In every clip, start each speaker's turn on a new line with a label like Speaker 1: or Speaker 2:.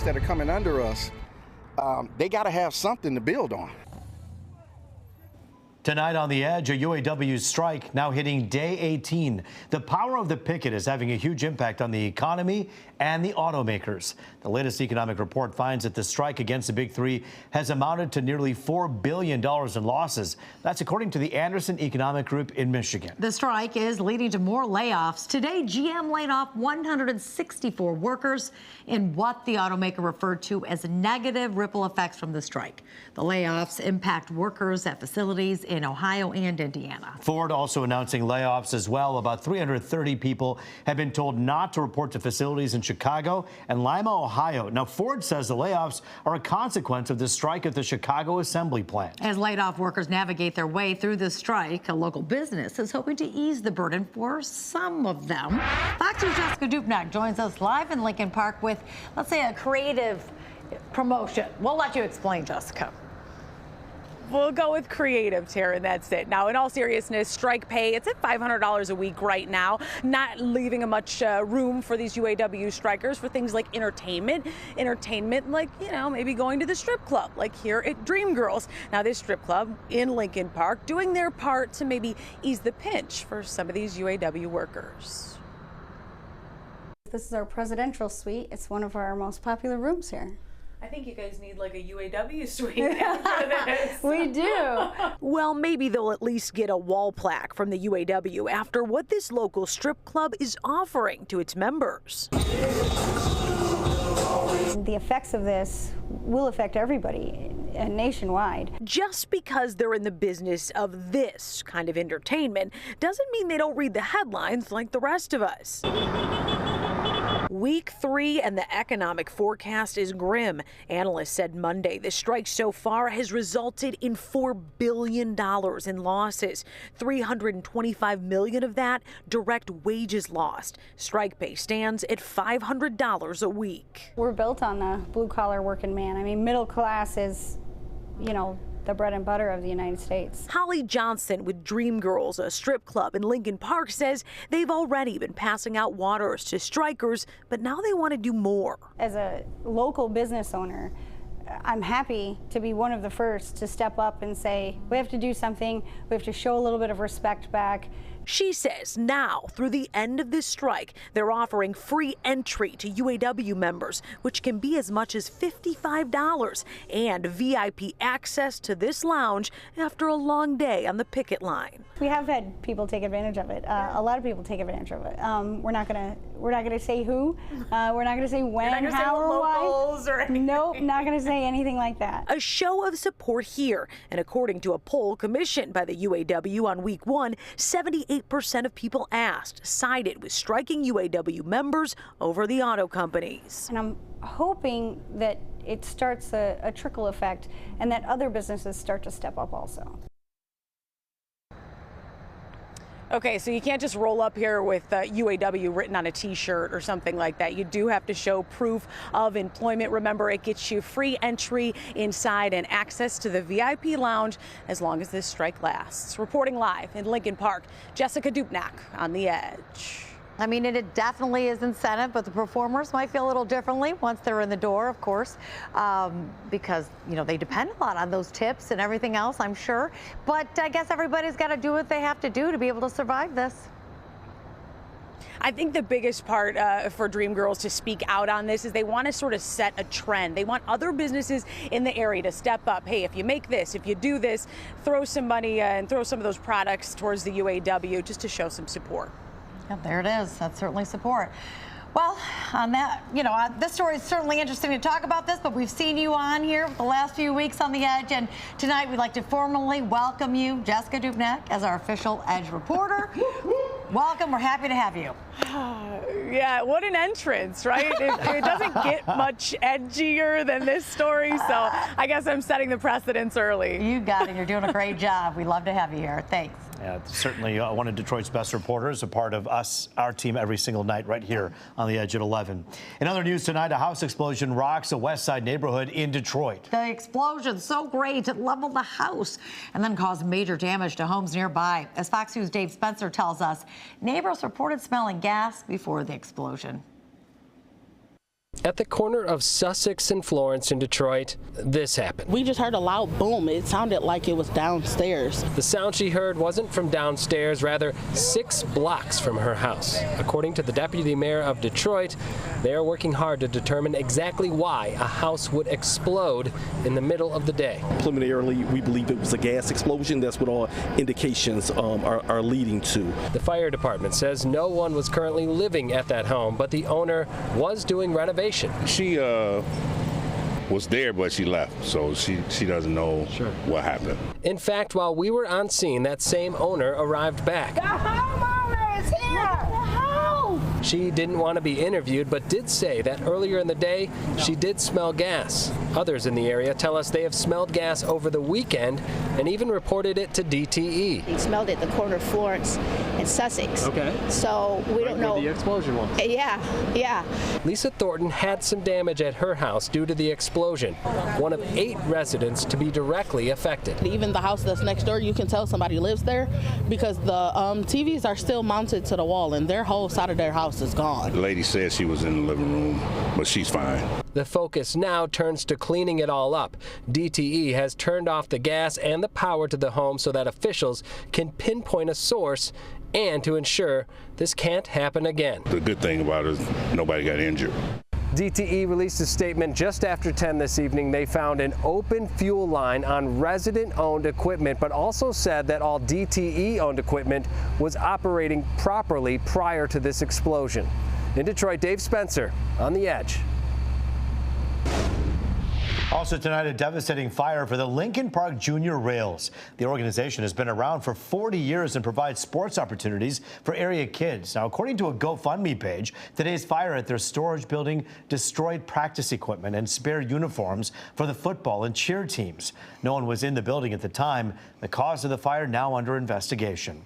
Speaker 1: that are coming under us, they got to have something to build on.
Speaker 2: Tonight on The Edge, a UAW strike now hitting day 18. The power of the picket is having a huge impact on the economy and the automakers. The latest economic report finds that the strike against the Big Three has amounted to nearly $4 billion in losses. That's according to the Anderson Economic Group in Michigan.
Speaker 3: The strike is leading to more layoffs. Today, GM laid off 164 workers in what the automaker referred to as negative ripple effects from the strike. The layoffs impact workers at facilities in Ohio and Indiana.
Speaker 2: Ford also announcing layoffs as well. About 330 people have been told not to report to facilities in Chicago and Lima, Ohio. Now, Ford says the layoffs are a consequence of the strike at the Chicago assembly plant.
Speaker 3: As laid-off workers navigate their way through the strike, a local business is hoping to ease the burden for some of them. Fox News' Jessica Dupnack joins us live in Lincoln Park with, let's say, a creative promotion. We'll let you explain, Jessica.
Speaker 4: We'll go with creative, Tara, and that's it. Now, in all seriousness, strike pay, it's at $500 a week right now, not leaving much room for these UAW strikers for things like entertainment. Entertainment like, you know, maybe going to the strip club, like here at Dreamgirls. Now, this strip club in Lincoln Park doing their part to maybe ease the pinch for some of these UAW workers.
Speaker 5: This is our presidential suite. It's one of our most popular rooms here.
Speaker 4: I think you guys need like a UAW suite after this.
Speaker 5: We do.
Speaker 4: Well, maybe they'll at least get a wall plaque from the UAW after what this local strip club is offering to its members.
Speaker 5: The effects of this will affect everybody nationwide.
Speaker 4: Just because they're in the business of this kind of entertainment doesn't mean they don't read the headlines like the rest of us. Week 3 and the economic forecast is grim. Analysts said Monday the strike so far has resulted in $4 billion in losses. $325 million of that direct wages lost. Strike pay stands at $500 a week.
Speaker 5: We're built on the blue-collar working man. I mean, middle class is, you know, the bread and butter of the United States.
Speaker 4: Holly Johnson with Dreamgirls, a strip club in Lincoln Park, says they've already been passing out waters to strikers, but now they want to do more.
Speaker 5: As a local business owner, I'm happy to be one of the first to step up and say, we have to do something, we have to show a little bit of respect back.
Speaker 4: She says now, through the end of this strike, they're offering free entry to UAW members, which can be as much as $55, and VIP access to this lounge after a long day on the picket line.
Speaker 5: We have had people take advantage of it. A lot of people take advantage of it. We're not gonna say who. We're not gonna say when, how, or why. Nope, not gonna say anything like that.
Speaker 4: A show of support here, and according to a poll commissioned by the UAW on week 1, 78% of people asked sided with striking UAW members over the auto companies.
Speaker 5: And I'm hoping that it starts a trickle effect and that other businesses start to step up also.
Speaker 4: Okay, so you can't just roll up here with UAW written on a t-shirt or something like that. You do have to show proof of employment. Remember, it gets you free entry inside and access to the VIP lounge as long as this strike lasts. Reporting live in Lincoln Park, Jessica Dupnack on The Edge.
Speaker 3: I mean, it definitely is incentive, but the performers might feel a little differently once they're in the door, of course, because, you know, they depend a lot on those tips and everything else, I'm sure. But I guess everybody's got to do what they have to do to be able to survive this.
Speaker 4: I think the biggest part for Dreamgirls to speak out on this is they want to sort of set a trend. They want other businesses in the area to step up. Hey, if you make this, if you do this, throw some money and throw some of those products towards the UAW just to show some support.
Speaker 3: Yep, there it is. That's certainly support. Well, on that, you know, this story is certainly interesting to talk about this, but we've seen you on here the last few weeks on The Edge, and tonight we'd like to formally welcome you, Jessica Dupnack, as our official Edge reporter. Welcome. We're happy to have you.
Speaker 4: Yeah, what an entrance, right? It doesn't get much edgier than this story, so I guess I'm setting the precedence early.
Speaker 3: You got it. You're doing a great job. We love to have you here. Thanks.
Speaker 2: Yeah, certainly one of Detroit's best reporters, a part of our team every single night right here on The Edge at 11. In other news tonight, a house explosion rocks a West Side neighborhood in Detroit.
Speaker 3: The explosion, so great, it leveled the house and then caused major damage to homes nearby. As Fox News' Dave Spencer tells us, neighbors reported smelling gas before the explosion.
Speaker 6: At the corner of Sussex and Florence in Detroit, this happened.
Speaker 7: We just heard a loud boom. It sounded like it was downstairs.
Speaker 6: The sound she heard wasn't from downstairs, rather 6 blocks from her house. According to the deputy mayor of Detroit, they are working hard to determine exactly why a house would explode in the middle of the day.
Speaker 8: Preliminarily, we believe it was a gas explosion. That's what all indications are leading to.
Speaker 6: The fire department says no one was currently living at that home, but the owner was doing renovation.
Speaker 9: She was there, but she left, so she doesn't know what happened.
Speaker 6: In fact, while we were on scene, that same owner arrived back.
Speaker 10: The homeowner is here!
Speaker 6: She didn't want to be interviewed, but did say that earlier in the day, she did smell gas. Others in the area tell us they have smelled gas over the weekend and even reported it to DTE.
Speaker 11: He smelled it at the corner of Florence and Sussex.
Speaker 6: Okay.
Speaker 11: So we don't know.
Speaker 6: Where the explosion was.
Speaker 11: Yeah.
Speaker 6: Lisa Thornton had some damage at her house due to the explosion. One of 8 residents to be directly affected.
Speaker 7: Even the house that's next door, you can tell somebody lives there because the TVs are still mounted to the wall and their whole side of their house is gone.
Speaker 9: The lady said she was in the living room, but she's fine.
Speaker 6: The focus now turns to cleaning it all up. DTE has turned off the gas and the power to the home so that officials can pinpoint a source and to ensure this can't happen again.
Speaker 9: The good thing about it is nobody got injured.
Speaker 6: DTE released a statement just after 10 this evening. They found an open fuel line on resident-owned equipment, but also said that all DTE-owned equipment was operating properly prior to this explosion. In Detroit, Dave Spencer on The Edge.
Speaker 2: Also tonight, a devastating fire for the Lincoln Park Junior Rails. The organization has been around for 40 years and provides sports opportunities for area kids. Now, according to a GoFundMe page, today's fire at their storage building destroyed practice equipment and spare uniforms for the football and cheer teams. No one was in the building at the time. The cause of the fire now under investigation.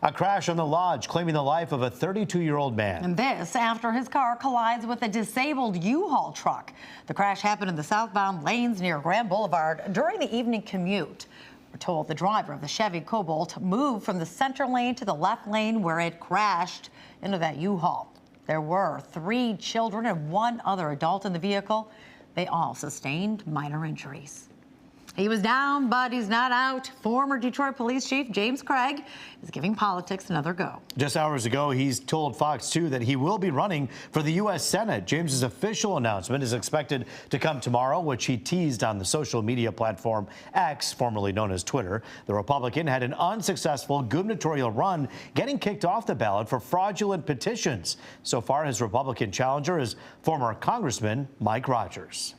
Speaker 2: A crash on the Lodge claiming the life of a 32-year-old man.
Speaker 3: And this after his car collides with a disabled U-Haul truck. The crash happened in the southbound lanes near Grand Boulevard during the evening commute. We're told the driver of the Chevy Cobalt moved from the center lane to the left lane where it crashed into that U-Haul. There were 3 children and 1 other adult in the vehicle. They all sustained minor injuries. He was down, but he's not out. Former Detroit Police Chief James Craig is giving politics another go.
Speaker 2: Just hours ago, he's told Fox 2 that he will be running for the U.S. Senate. James's official announcement is expected to come tomorrow, which he teased on the social media platform X, formerly known as Twitter. The Republican had an unsuccessful gubernatorial run, getting kicked off the ballot for fraudulent petitions. So far, his Republican challenger is former Congressman Mike Rogers.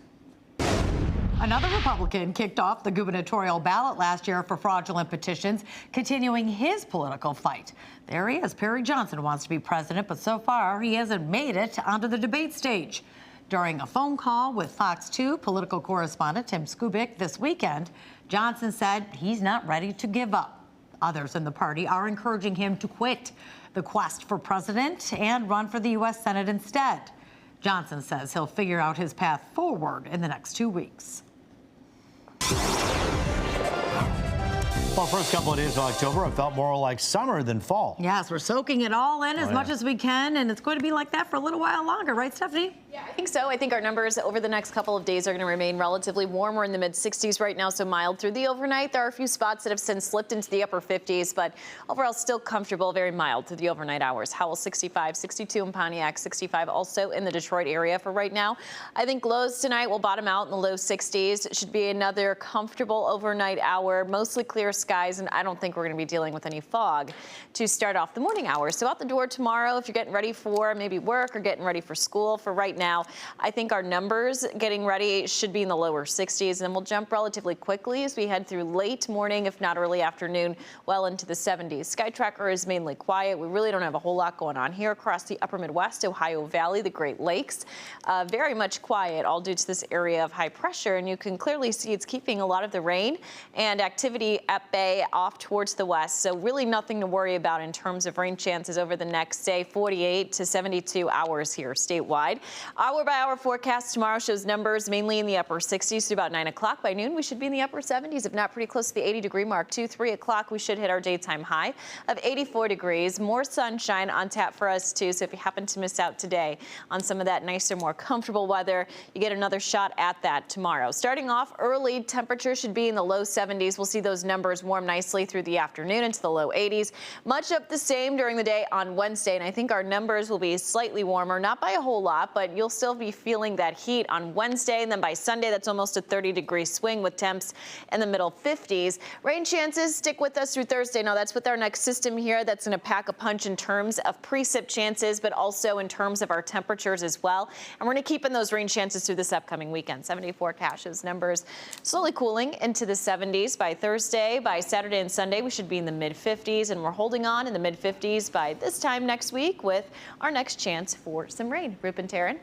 Speaker 3: Another Republican kicked off the gubernatorial ballot last year for fraudulent petitions, continuing his political fight. There he is. Perry Johnson wants to be president, but so far he hasn't made it onto the debate stage. During a phone call with Fox 2 political correspondent Tim Skubic this weekend, Johnson said he's not ready to give up. Others in the party are encouraging him to quit the quest for president and run for the U.S. Senate instead. Johnson says he'll figure out his path forward in the next 2 weeks.
Speaker 2: Well, first couple of days of October, it felt more like summer than fall.
Speaker 3: Yes, we're soaking it all in as much as we can, and it's going to be like that for a little while longer, right, Stephanie?
Speaker 12: Yeah, I think so. I think our numbers over the next couple of days are going to remain relatively warm. We're in the mid-60s right now, so mild through the overnight. There are a few spots that have since slipped into the upper 50s, but overall still comfortable, very mild through the overnight hours. Howell 65, 62 in Pontiac, 65 also in the Detroit area for right now. I think lows tonight will bottom out in the low 60s. It should be another comfortable overnight hour, mostly clear skies, and I don't think we're going to be dealing with any fog to start off the morning hours. So out the door tomorrow, if you're getting ready for maybe work or getting ready for school, for right now, I think our numbers getting ready should be in the lower 60s, and we'll jump relatively quickly as we head through late morning, if not early afternoon, well into the 70s. Sky Tracker is mainly quiet. We really don't have a whole lot going on here across the upper Midwest, Ohio Valley, the Great Lakes. Very much quiet, all due to this area of high pressure, and you can clearly see it's keeping a lot of the rain and activity at bay off towards the west. So really nothing to worry about in terms of rain chances over the next, say, 48 to 72 hours here statewide. Hour-by-hour forecast tomorrow shows numbers mainly in the upper 60s to about 9 o'clock. By noon, we should be in the upper 70s, if not pretty close to the 80-degree mark. 3 o'clock, we should hit our daytime high of 84 degrees. More sunshine on tap for us, too. So if you happen to miss out today on some of that nicer, more comfortable weather, you get another shot at that tomorrow. Starting off early, temperatures should be in the low 70s. We'll see those numbers warm nicely through the afternoon into the low 80s. Much up the same during the day on Wednesday, and I think our numbers will be slightly warmer, not by a whole lot, but you'll still be feeling that heat on Wednesday, and then by Sunday, that's almost a 30-degree swing with temps in the middle 50s. Rain chances stick with us through Thursday. Now, that's with our next system here. That's going to pack a punch in terms of precip chances, but also in terms of our temperatures as well. And we're going to keep in those rain chances through this upcoming weekend. 74 caches numbers slowly cooling into the 70s by Thursday. By Saturday and Sunday, we should be in the mid-50s, and we're holding on in the mid-50s by this time next week with our next chance for some rain. Rup and Taryn.